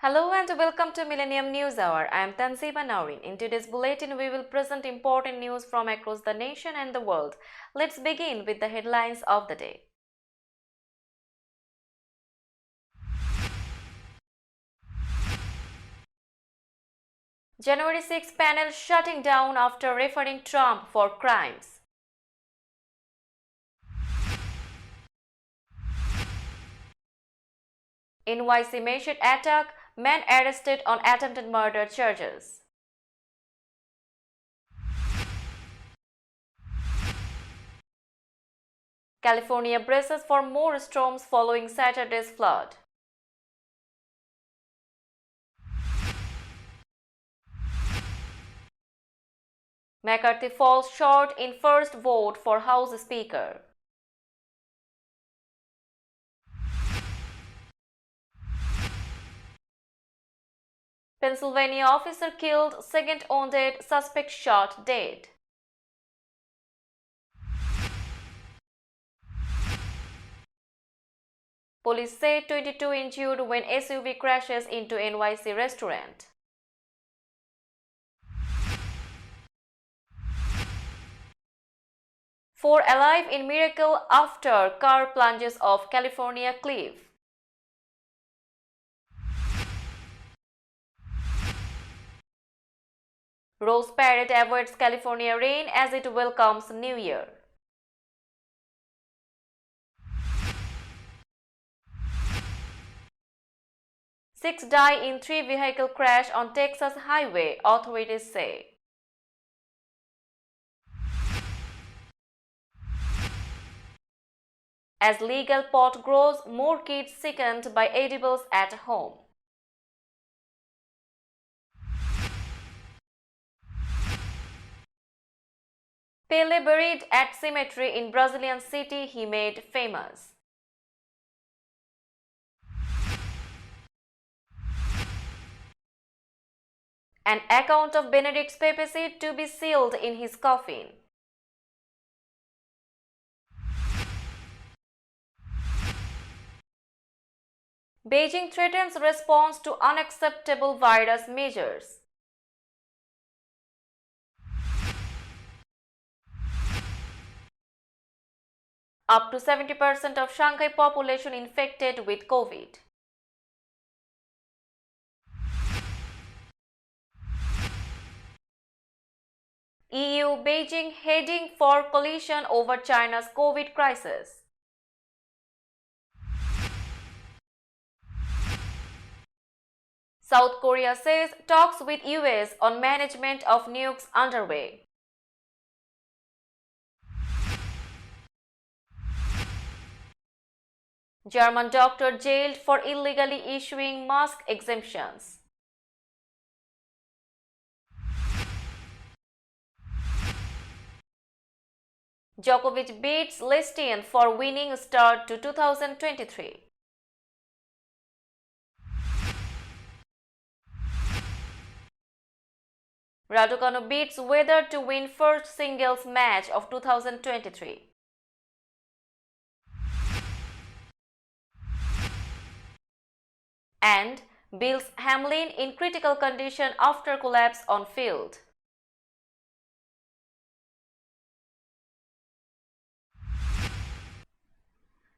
Hello and welcome to Millennium News Hour. I am Tanziba Naurin. In today's bulletin, we will present important news from across the nation and the world. Let's begin with the headlines of the day. January 6 panel shutting down after referring Trump for crimes. NYC Masjid attack, man arrested on attempted murder charges. California braces for more storms following Saturday's flood. McCarthy falls short in first vote for House Speaker. Pennsylvania officer killed, second wounded, suspect shot dead. Police say 22 injured when SUV crashes into NYC restaurant. Four alive in miracle after car plunges off California cliff. Rose Parade avoids California rain as it welcomes New Year. Six die in three-vehicle crash on Texas highway, authorities say. As legal pot grows, more kids sickened by edibles at home. Pele buried at cemetery in Brazilian city he made famous. An account of Benedict's papacy to be sealed in his coffin. Beijing threatens response to unacceptable virus measures. Up to 70% of Shanghai population infected with COVID. EU Beijing heading for collision over China's COVID crisis. South Korea says talks with US on management of nukes underway. German doctor jailed for illegally issuing mask exemptions. Djokovic beats Lestian for winning start to 2023. Raducanu beats Weather to win first singles match of 2023. And Bills Hamlin in critical condition after collapse on field.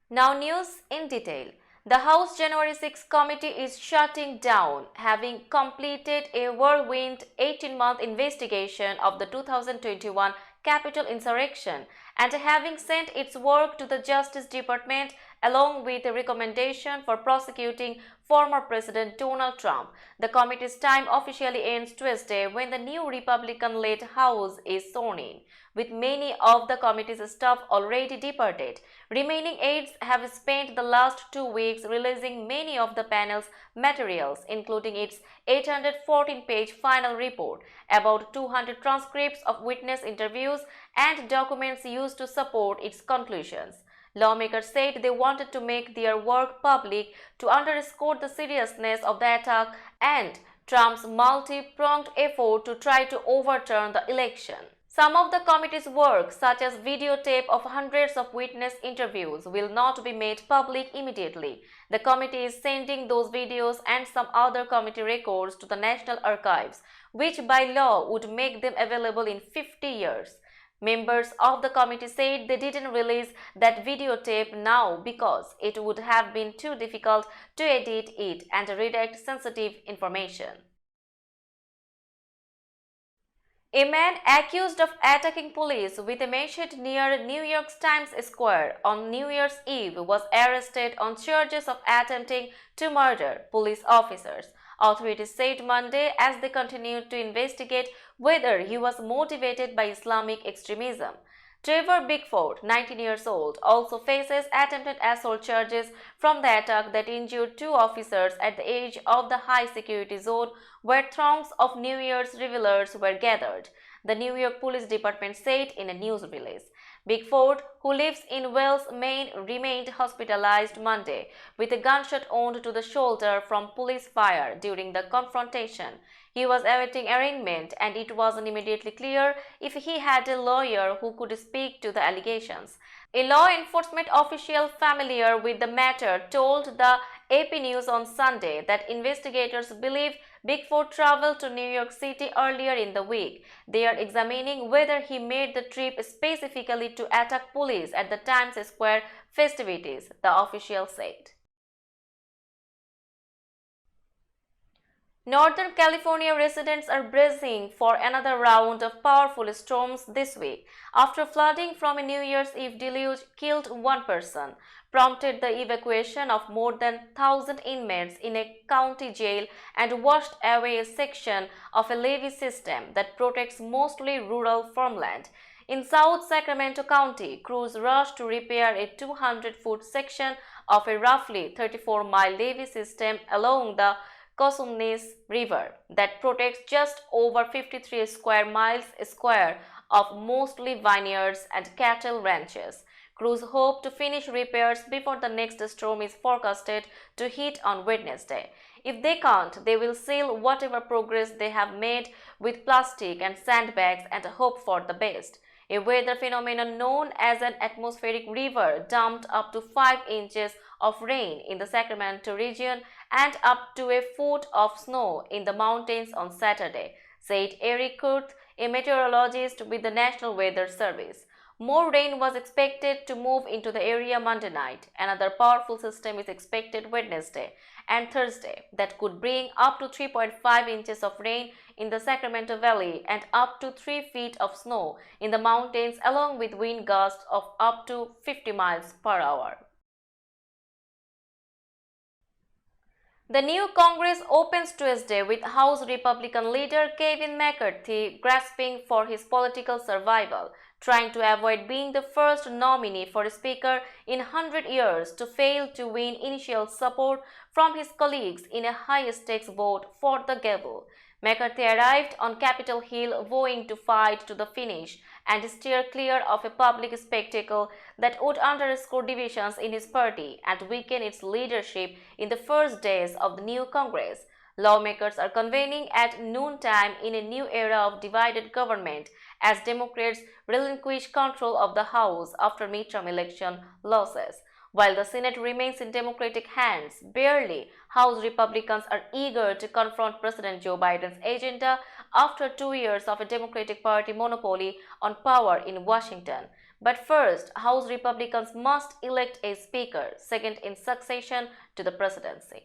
Now news in detail. The House January 6 committee is shutting down, having completed a whirlwind 18-month investigation of the 2021 Capitol insurrection and having sent its work to the Justice Department along with a recommendation for prosecuting former President Donald Trump. The committee's time officially ends Tuesday when the new Republican-led House is sworn in, with many of the committee's staff already departed. Remaining aides have spent the last 2 weeks releasing many of the panel's materials, including its 814-page final report, about 200 transcripts of witness interviews, and documents used to support its conclusions. Lawmakers said they wanted to make their work public to underscore the seriousness of the attack and Trump's multi-pronged effort to try to overturn the election. Some of the committee's work, such as videotape of hundreds of witness interviews, will not be made public immediately. The committee is sending those videos and some other committee records to the National Archives, which by law would make them available in 50 years. Members of the committee said they didn't release that videotape now because it would have been too difficult to edit it and redact sensitive information. A man accused of attacking police with a machete near New York Times Square on New Year's Eve was arrested on charges of attempting to murder police officers, authorities said Monday as they continued to investigate whether he was motivated by Islamic extremism. Trevor Bickford, 19 years old, also faces attempted assault charges from the attack that injured two officers at the edge of the high-security zone where throngs of New Year's revelers were gathered, the New York Police Department said in a news release. Bickford, who lives in Wells, Maine, remained hospitalized Monday with a gunshot wound to the shoulder from police fire during the confrontation. He was awaiting arraignment and it wasn't immediately clear if he had a lawyer who could speak to the allegations. A law enforcement official familiar with the matter told the AP News on Sunday that investigators believe Bickford traveled to New York City earlier in the week. They are examining whether he made the trip specifically to attack police at the Times Square festivities, the official said. Northern California residents are bracing for another round of powerful storms this week after flooding from a New Year's Eve deluge killed one person, prompted the evacuation of more than 1,000 inmates in a county jail and washed away a section of a levee system that protects mostly rural farmland. In South Sacramento County, crews rushed to repair a 200-foot section of a roughly 34-mile levee system along the Cosumnes River that protects just over 53 square miles square of mostly vineyards and cattle ranches. Crews hope to finish repairs before the next storm is forecasted to hit on Wednesday. If they can't, they will seal whatever progress they have made with plastic and sandbags and hope for the best. A weather phenomenon known as an atmospheric river dumped up to 5 inches of rain in the Sacramento region and up to a foot of snow in the mountains on Saturday, said Eric Kurth, a meteorologist with the National Weather Service. More rain was expected to move into the area Monday night. Another powerful system is expected Wednesday and Thursday that could bring up to 3.5 inches of rain in the Sacramento Valley and up to 3 feet of snow in the mountains, along with wind gusts of up to 50 miles per hour. The new Congress opens Tuesday with House Republican leader Kevin McCarthy grasping for his political survival, trying to avoid being the first nominee for a speaker in 100 years to fail to win initial support from his colleagues in a high-stakes vote for the gavel. McCarthy arrived on Capitol Hill vowing to fight to the finish and steer clear of a public spectacle that would underscore divisions in his party and weaken its leadership in the first days of the new Congress. Lawmakers are convening at noontime in a new era of divided government as Democrats relinquish control of the House after midterm election losses. While the Senate remains in Democratic hands, barely, House Republicans are eager to confront President Joe Biden's agenda after 2 years of a Democratic Party monopoly on power in Washington. But first, House Republicans must elect a speaker, second in succession to the presidency.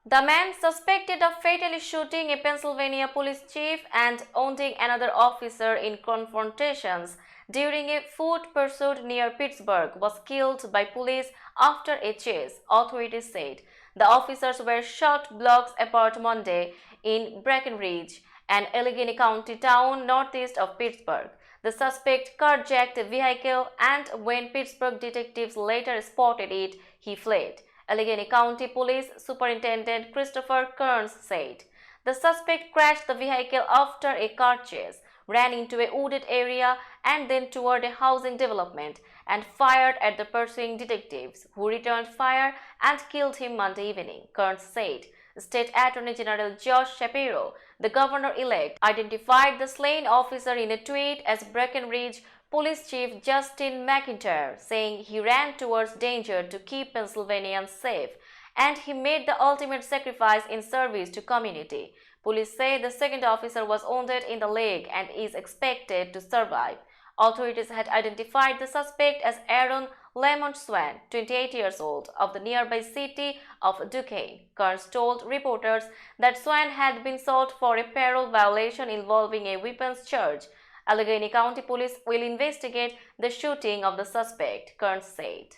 The man suspected of fatally shooting a Pennsylvania police chief and wounding another officer in confrontations during a foot pursuit near Pittsburgh was killed by police after a chase, authorities said. The officers were shot blocks apart Monday in Breckenridge, an Allegheny County town northeast of Pittsburgh. The suspect carjacked a vehicle and when Pittsburgh detectives later spotted it, he fled. Allegheny County Police Superintendent Christopher Kearns said. The suspect crashed the vehicle after a car chase, ran into a wooded area and then toward a housing development and fired at the pursuing detectives, who returned fire and killed him Monday evening, Kearns said. State Attorney General Josh Shapiro, the governor-elect, identified the slain officer in a tweet as Breckenridge Police Chief Justin McIntyre, saying he ran towards danger to keep Pennsylvanians safe and he made the ultimate sacrifice in service to community. Police say the second officer was wounded in the leg and is expected to survive. Authorities had identified the suspect as Aaron Lemon Swan, 28 years old, of the nearby city of Duquesne. Kearns told reporters that Swan had been sought for a parole violation involving a weapons charge. Allegheny County Police will investigate the shooting of the suspect, Kearns said.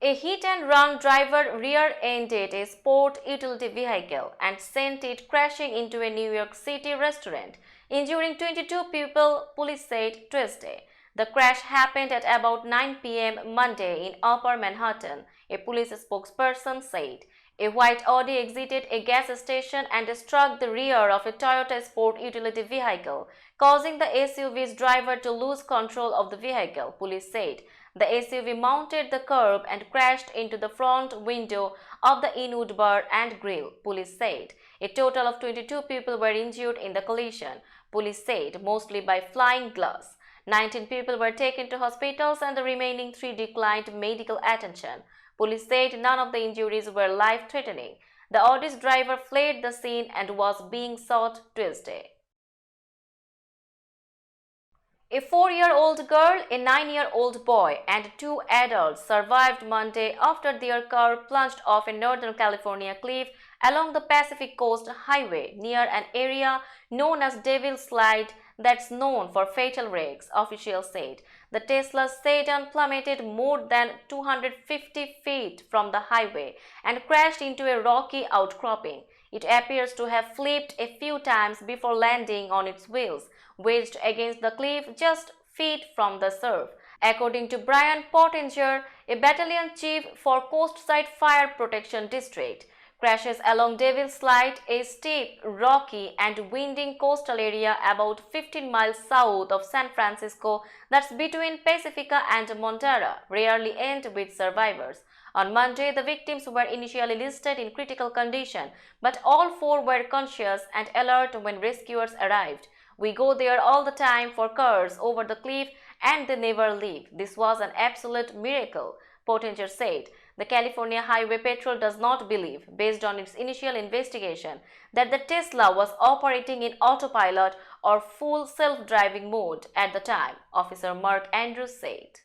A hit-and-run driver rear-ended a sport utility vehicle and sent it crashing into a New York City restaurant, injuring 22 people, police said Tuesday. The crash happened at about 9 p.m. Monday in Upper Manhattan, a police spokesperson said. A white Audi exited a gas station and struck the rear of a Toyota sport utility vehicle, causing the SUV's driver to lose control of the vehicle, police said. The SUV mounted the curb and crashed into the front window of the Inwood Bar and Grill, police said. A total of 22 people were injured in the collision, police said, mostly by flying glass. 19 people were taken to hospitals and the remaining 3 declined medical attention. Police said none of the injuries were life-threatening. The Audi's driver fled the scene and was being sought Tuesday. A 4-year-old girl, a 9-year-old boy, and 2 adults survived Monday after their car plunged off a Northern California cliff along the Pacific Coast Highway near an area known as Devil's Slide that's known for fatal wrecks, officials said. The Tesla sedan plummeted more than 250 feet from the highway and crashed into a rocky outcropping. It appears to have flipped a few times before landing on its wheels, wedged against the cliff just feet from the surf. According to Brian Pottinger, a battalion chief for Coastside Fire Protection District, crashes along Devil's Slide, a steep, rocky and winding coastal area about 15 miles south of San Francisco that's between Pacifica and Montara, rarely end with survivors. On Monday, the victims were initially listed in critical condition, but all 4 were conscious and alert when rescuers arrived. We go there all the time for cars over the cliff and they never leave. This was an absolute miracle, Pottinger said. The California Highway Patrol does not believe, based on its initial investigation, that the Tesla was operating in autopilot or full self-driving mode at the time, Officer Mark Andrews said.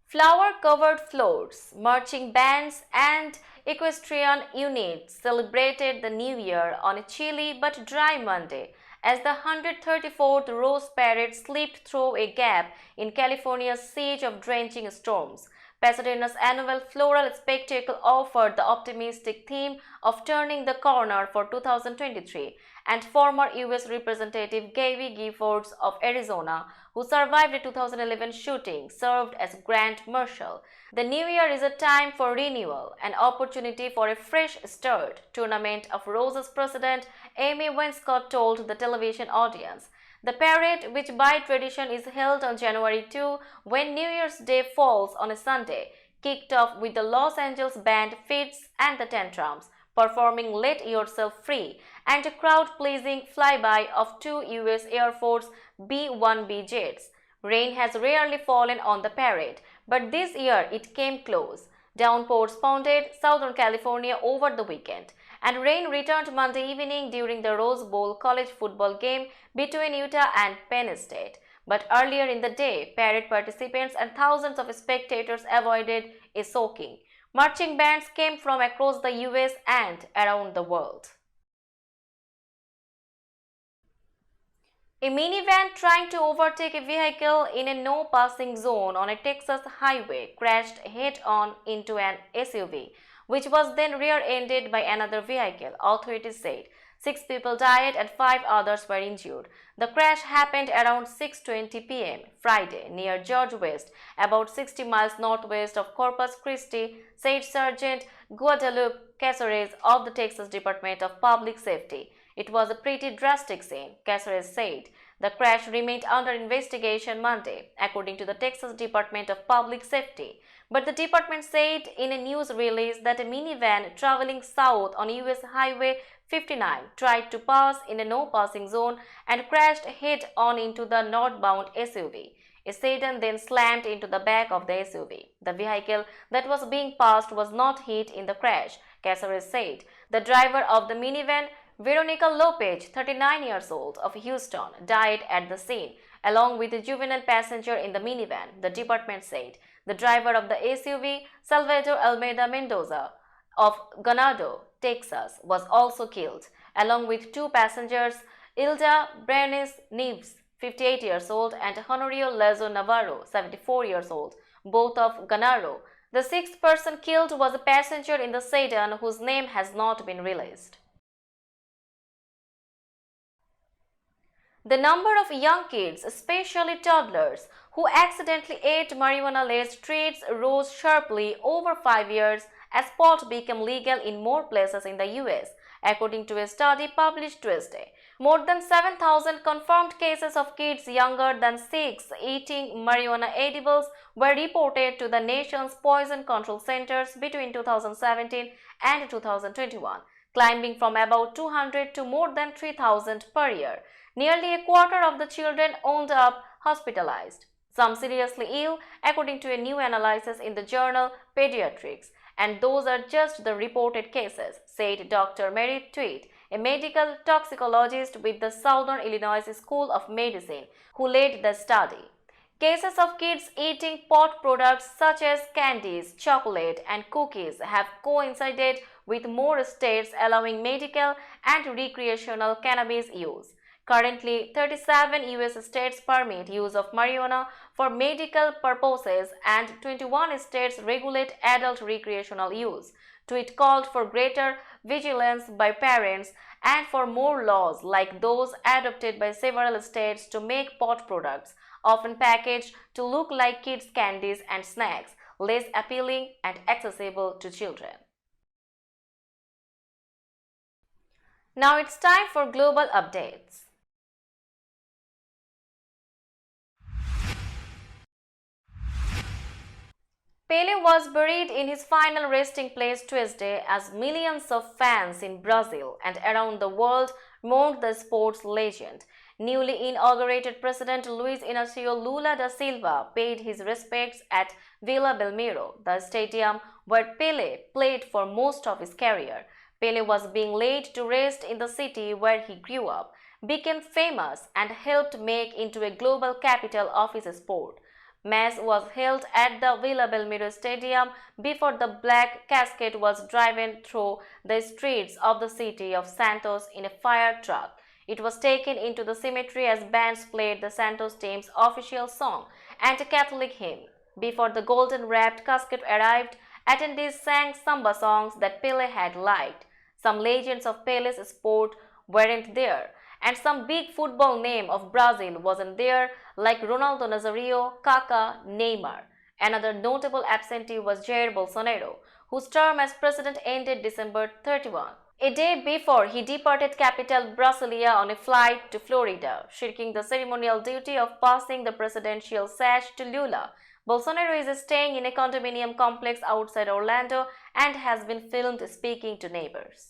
Flower-covered floats, marching bands and equestrian units celebrated the New Year on a chilly but dry Monday as the 134th Rose Parade slipped through a gap in California's siege of drenching storms. Pasadena's annual floral spectacle offered the optimistic theme of turning the corner for 2023, and former U.S. Representative Gabby Giffords of Arizona, who survived a 2011 shooting, served as Grand Marshal. The new year is a time for renewal, an opportunity for a fresh start, Tournament of Roses President Amy Wainscott told the television audience. The parade, which by tradition is held on January 2 when New Year's Day falls on a Sunday, kicked off with the Los Angeles band Fits and the Tantrums performing Let Yourself Free and a crowd-pleasing flyby of 2 U.S. Air Force B-1B jets. Rain has rarely fallen on the parade, but this year it came close. Downpours pounded Southern California over the weekend, and rain returned Monday evening during the Rose Bowl college football game between Utah and Penn State. But earlier in the day, parade participants and thousands of spectators avoided a soaking. Marching bands came from across the US and around the world. A minivan trying to overtake a vehicle in a no-passing zone on a Texas highway crashed head-on into an SUV, which was then rear-ended by another vehicle, authorities said. 6 people died and 5 others were injured. The crash happened around 6:20 p.m. Friday near George West, about 60 miles northwest of Corpus Christi, said Sergeant Guadalupe Caceres of the Texas Department of Public Safety. It was a pretty drastic scene, Caceres said. The crash remained under investigation Monday, according to the Texas Department of Public Safety. But the department said in a news release that a minivan traveling south on US Highway 59 tried to pass in a no-passing zone and crashed head-on into the northbound SUV. A sedan then slammed into the back of the SUV. The vehicle that was being passed was not hit in the crash, Caceres said. The driver of the minivan, Veronica Lopez, 39 years old, of Houston, died at the scene, along with a juvenile passenger in the minivan, the department said. The driver of the SUV, Salvador Almeida Mendoza, of Ganado, Texas, was also killed, along with two passengers, Ilda Brenes Neves, 58 years old, and Honorio Lazo Navarro, 74 years old, both of Ganado. The sixth person killed was a passenger in the sedan whose name has not been released. The number of young kids, especially toddlers, who accidentally ate marijuana-laced treats rose sharply over 5 years as pot became legal in more places in the US, according to a study published Tuesday. More than 7,000 confirmed cases of kids younger than 6 eating marijuana edibles were reported to the nation's poison control centers between 2017 and 2021, climbing from about 200 to more than 3,000 per year. Nearly a quarter of the children wound up hospitalized, some seriously ill, according to a new analysis in the journal Pediatrics. And those are just the reported cases, said Dr. Mary Tweed, a medical toxicologist with the Southern Illinois School of Medicine, who led the study. Cases of kids eating pot products such as candies, chocolate, and cookies have coincided with more states allowing medical and recreational cannabis use. Currently, 37 US states permit use of marijuana for medical purposes and 21 states regulate adult recreational use. Tweet called for greater vigilance by parents and for more laws like those adopted by several states to make pot products, often packaged to look like kids' candies and snacks, less appealing and accessible to children. Now it's time for global updates. Pele was buried in his final resting place Tuesday as millions of fans in Brazil and around the world mourned the sports legend. Newly inaugurated President Luiz Inácio Lula da Silva paid his respects at Vila Belmiro, the stadium where Pele played for most of his career. Pele was being laid to rest in the city where he grew up, became famous, and helped make into a global capital of his sport. Mass was held at the Vila Belmiro Stadium before the black casket was driven through the streets of the city of Santos in a fire truck. It was taken into the cemetery as bands played the Santos team's official song and a Catholic hymn. Before the golden-wrapped casket arrived, attendees sang samba songs that Pele had liked. Some legends of Pele's sport weren't there, and some big football name of Brazil wasn't there, like Ronaldo Nazario, Kaká, Neymar. Another notable absentee was Jair Bolsonaro, whose term as president ended December 31. A day before he departed capital Brasilia on a flight to Florida, shirking the ceremonial duty of passing the presidential sash to Lula. Bolsonaro is staying in a condominium complex outside Orlando and has been filmed speaking to neighbors.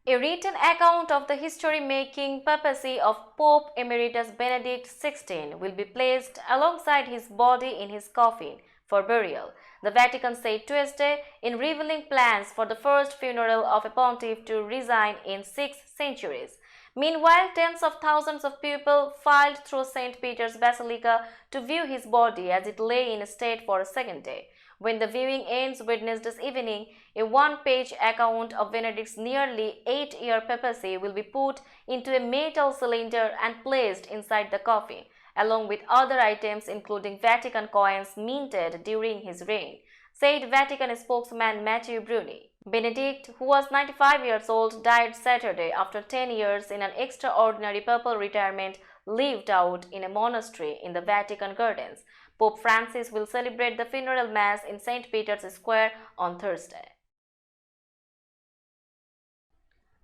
A written account of the history-making papacy of Pope Emeritus Benedict XVI will be placed alongside his body in his coffin for burial, the Vatican said Tuesday, in revealing plans for the first funeral of a pontiff to resign in 6 centuries. Meanwhile, tens of thousands of people filed through St. Peter's Basilica to view his body as it lay in state for a second day. When the viewing ends Wednesday evening, a one-page account of Benedict's nearly 8-year papacy will be put into a metal cylinder and placed inside the coffin, along with other items including Vatican coins minted during his reign, said Vatican spokesman Matteo Bruni. Benedict, who was 95 years old, died Saturday after 10 years in an extraordinary papal retirement lived out in a monastery in the Vatican Gardens. Pope Francis will celebrate the funeral mass in St. Peter's Square on Thursday.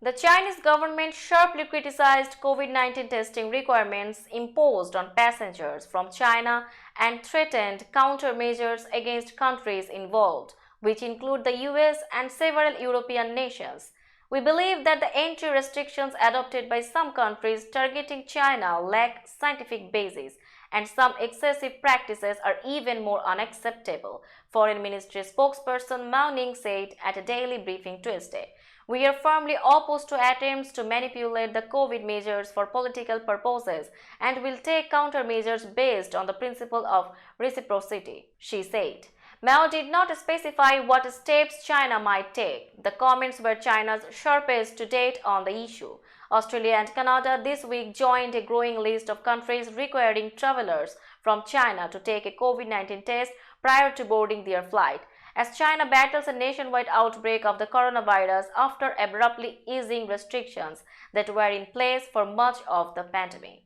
The Chinese government sharply criticized COVID-19 testing requirements imposed on passengers from China and threatened countermeasures against countries involved, which include the US and several European nations. We believe that the entry restrictions adopted by some countries targeting China lack scientific basis, and some excessive practices are even more unacceptable, Foreign Ministry spokesperson Mao Ning said at a daily briefing Tuesday. We are firmly opposed to attempts to manipulate the COVID measures for political purposes and will take countermeasures based on the principle of reciprocity, she said. Mao did not specify what steps China might take. The comments were China's sharpest to date on the issue. Australia and Canada this week joined a growing list of countries requiring travelers from China to take a COVID-19 test prior to boarding their flight, as China battles a nationwide outbreak of the coronavirus after abruptly easing restrictions that were in place for much of the pandemic.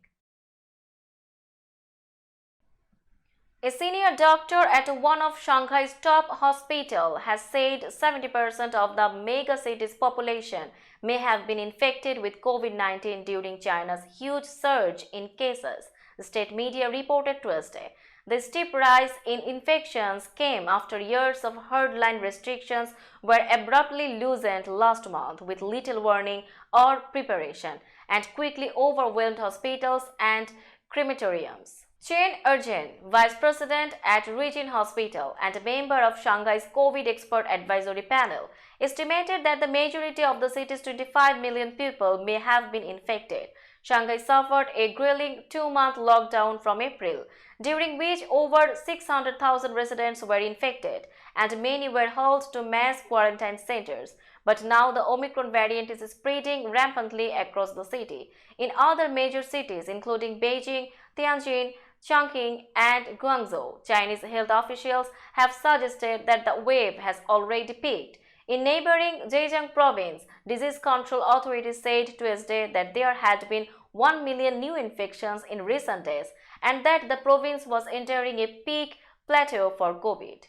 A senior doctor at one of Shanghai's top hospitals has said 70% of the megacity's population may have been infected with COVID-19 during China's huge surge in cases, the state media reported Tuesday. The steep rise in infections came after years of hardline restrictions were abruptly loosened last month with little warning or preparation, and quickly overwhelmed hospitals and crematoriums. Chen Ergen, vice president at Regin Hospital and a member of Shanghai's COVID expert advisory panel, estimated that the majority of the city's 25 million people may have been infected. Shanghai suffered a grueling 2-month lockdown from April, during which over 600,000 residents were infected and many were hauled to mass quarantine centers. But now the Omicron variant is spreading rampantly across the city. In other major cities, including Beijing, Tianjin, Chongqing and Guangzhou, Chinese health officials have suggested that the wave has already peaked. In neighboring Zhejiang province, disease control authorities said Tuesday that there had been 1 million new infections in recent days and that the province was entering a peak plateau for COVID.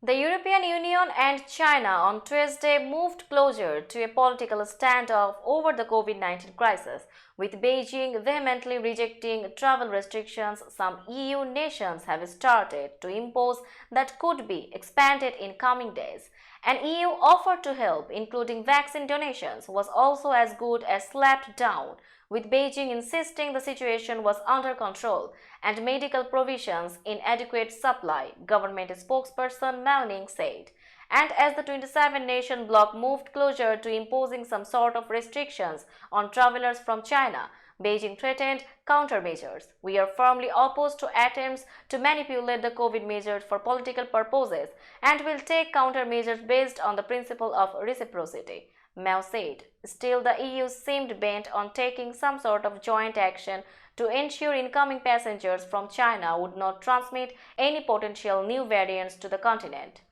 The European Union and China on Tuesday moved closer to a political standoff over the COVID-19 crisis, with Beijing vehemently rejecting travel restrictions some EU nations have started to impose that could be expanded in coming days. An EU offer to help, including vaccine donations, was also as good as slapped down, with Beijing insisting the situation was under control and medical provisions in adequate supply, government spokesperson Mao Ning said. And as the 27-nation bloc moved closer to imposing some sort of restrictions on travelers from China, Beijing threatened countermeasures. We are firmly opposed to attempts to manipulate the COVID measures for political purposes and will take countermeasures based on the principle of reciprocity, Mao said. Still, the EU seemed bent on taking some sort of joint action to ensure incoming passengers from China would not transmit any potential new variants to the continent.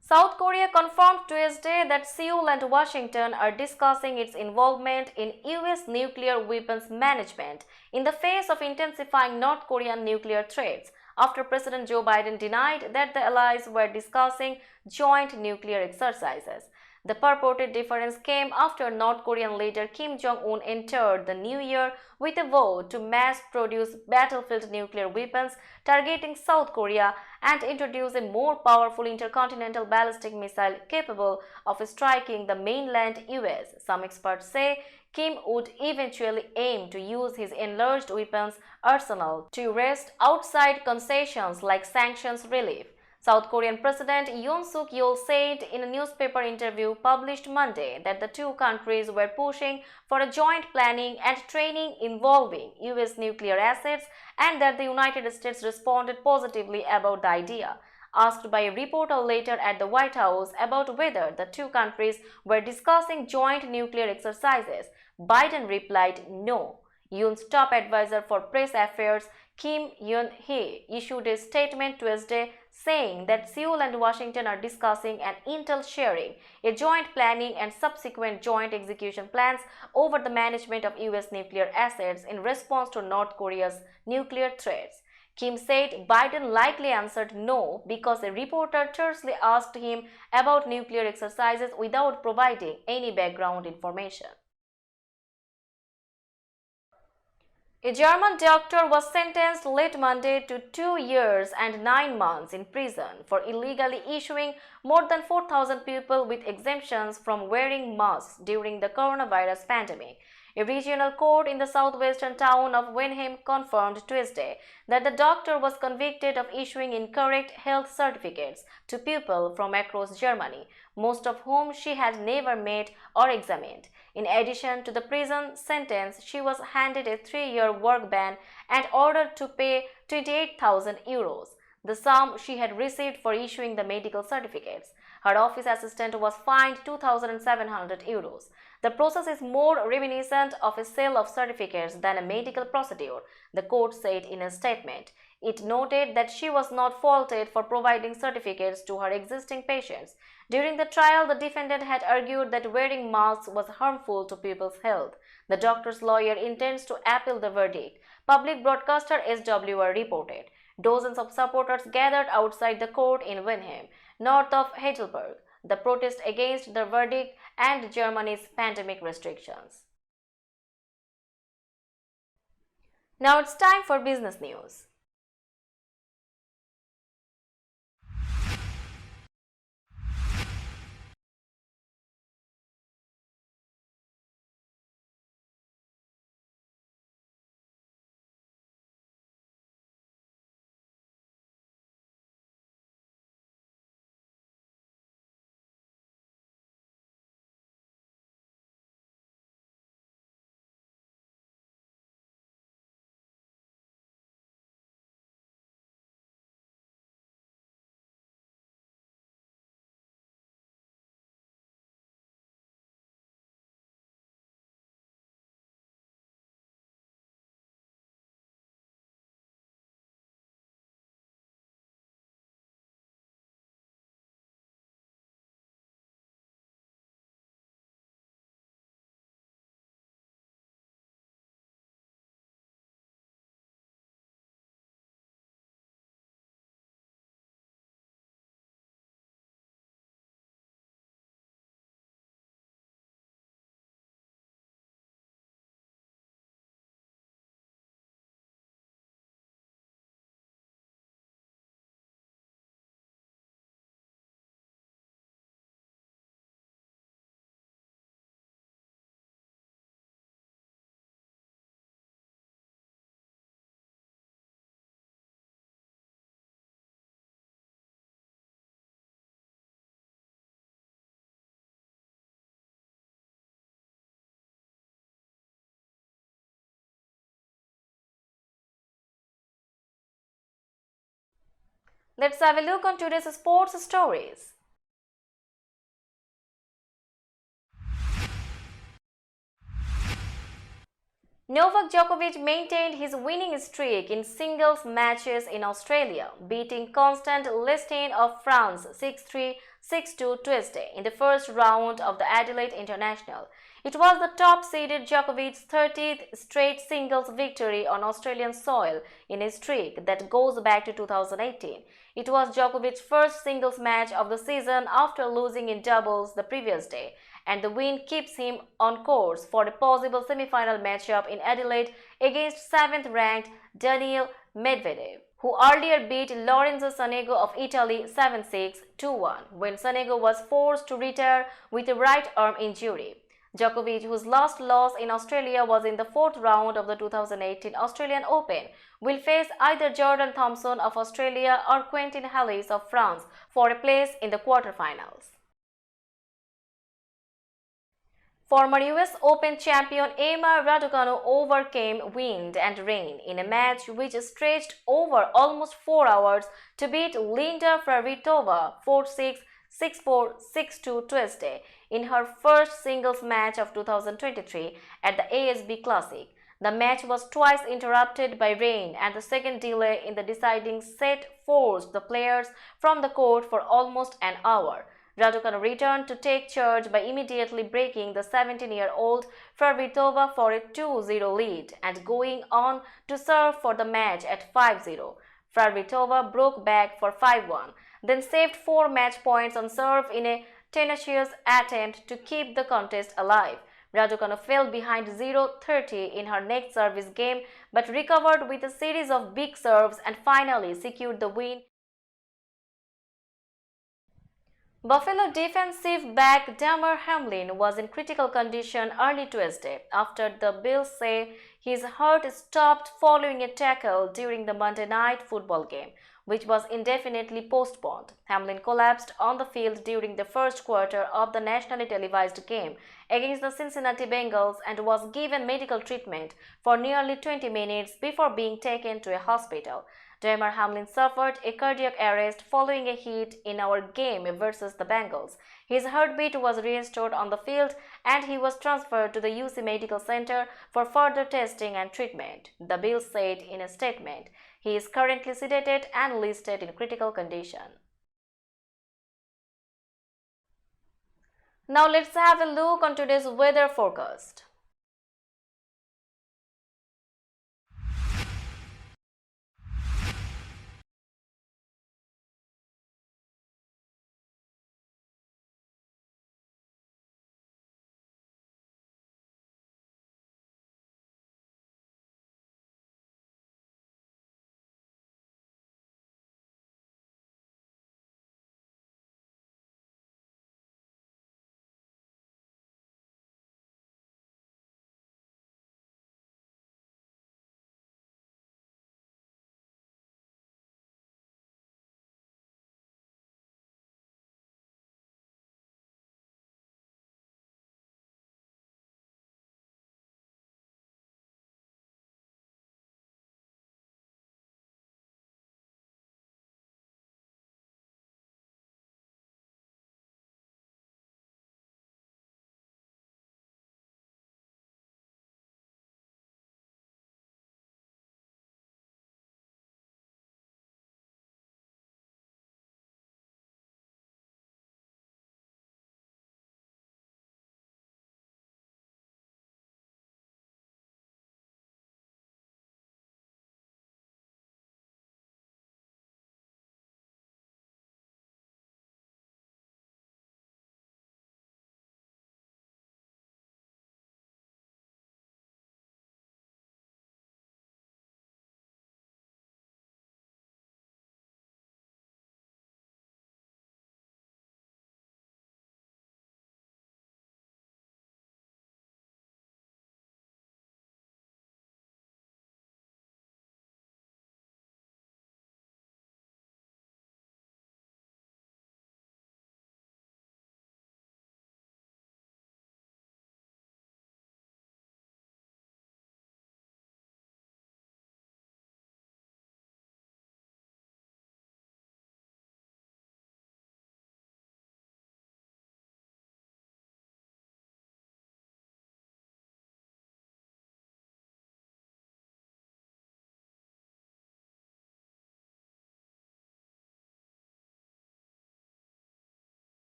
South Korea confirmed Tuesday that Seoul and Washington are discussing its involvement in US nuclear weapons management in the face of intensifying North Korean nuclear threats, after President Joe Biden denied that the allies were discussing joint nuclear exercises. The purported difference came after North Korean leader Kim Jong-un entered the new year with a vow to mass-produce battlefield nuclear weapons targeting South Korea and introduce a more powerful intercontinental ballistic missile capable of striking the mainland US. Some experts say Kim would eventually aim to use his enlarged weapons arsenal to wrest outside concessions like sanctions relief. South Korean President Yoon Suk Yeol said in a newspaper interview published Monday that the two countries were pushing for a joint planning and training involving US nuclear assets and that the United States responded positively about the idea. Asked by a reporter later at the White House about whether the two countries were discussing joint nuclear exercises, Biden replied no. Yoon's top advisor for press affairs, Kim Yun-hee, issued a statement Tuesday saying that Seoul and Washington are discussing an intel sharing, a joint planning and subsequent joint execution plans over the management of US nuclear assets in response to North Korea's nuclear threats. Kim said Biden likely answered no because a reporter tersely asked him about nuclear exercises without providing any background information. A German doctor was sentenced late Monday to 2 years and 9 months in prison for illegally issuing more than 4,000 people with exemptions from wearing masks during the coronavirus pandemic. A regional court in the southwestern town of Wenheim confirmed Tuesday that the doctor was convicted of issuing incorrect health certificates to people from across Germany, most of whom she had never met or examined. In addition to the prison sentence, she was handed a 3-year work ban and ordered to pay 28,000 euros, the sum she had received for issuing the medical certificates. Her office assistant was fined 2,700 euros. The process is more reminiscent of a sale of certificates than a medical procedure, the court said in a statement. It noted that she was not faulted for providing certificates to her existing patients. During the trial, the defendant had argued that wearing masks was harmful to people's health. The doctor's lawyer intends to appeal the verdict, public broadcaster SWR reported. Dozens of supporters gathered outside the court in Wenheim, north of Heidelberg, the protest against the verdict and Germany's pandemic restrictions. Now it's time for business news. Let's have a look on today's sports stories. Novak Djokovic maintained his winning streak in singles matches in Australia, beating Constant Lestienne of France 6-3, 6-2 Tuesday in the first round of the Adelaide International. It was the top-seeded Djokovic's 30th straight singles victory on Australian soil in a streak that goes back to 2018. It was Djokovic's first singles match of the season after losing in doubles the previous day, and the win keeps him on course for a possible semi-final matchup in Adelaide against 7th-ranked Daniil Medvedev, who earlier beat Lorenzo Sonego of Italy 7-6, 2-1 when Sonego was forced to retire with a right arm injury. Djokovic, whose last loss in Australia was in the fourth round of the 2018 Australian Open, will face either Jordan Thompson of Australia or Quentin Halys of France for a place in the quarterfinals. Former US Open champion Emma Raducanu overcame wind and rain in a match which stretched over almost 4 hours to beat Linda Fruhvirtova 4-6, 6-4, 6-2 Tuesday in her first singles match of 2023 at the ASB Classic. The match was twice interrupted by rain, and the second delay in the deciding set forced the players from the court for almost an hour. Raducanu returned to take charge by immediately breaking the 17-year-old Fruhvirtova for a 2-0 lead and going on to serve for the match at 5-0. Favritova broke back for 5-1, then saved 4 match points on serve in a tenacious attempt to keep the contest alive. Raducanu fell behind 0-30 in her next service game but recovered with a series of big serves and finally secured the win. Buffalo defensive back Damar Hamlin was in critical condition early Tuesday after the Bills say his heart stopped following a tackle during the Monday Night Football game, which was indefinitely postponed. Hamlin collapsed on the field during the first quarter of the nationally televised game against the Cincinnati Bengals and was given medical treatment for nearly 20 minutes before being taken to a hospital. Damar Hamlin suffered a cardiac arrest following a hit in our game versus the Bengals. His heartbeat was restored on the field and he was transferred to the UC Medical Center for further testing and treatment, the Bills said in a statement. He is currently sedated and listed in critical condition. Now let's have a look on today's weather forecast.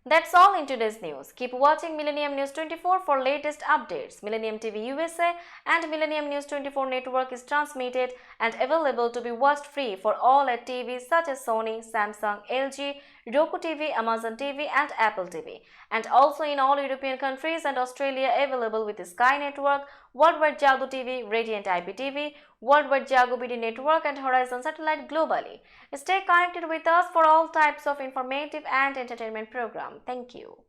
That's all in today's news. Keep watching Millennium News 24 for latest updates. Millennium TV USA and Millennium News 24 network is transmitted and available to be watched free for all at TVs such as Sony, Samsung, LG, Roku TV, Amazon TV and Apple TV. And also in all European countries and Australia available with the Sky Network, Worldwide Jago TV, Radiant IPTV, Worldwide Jago BD Network and Horizon Satellite globally. Stay connected with us for all types of informative and entertainment programs. Thank you.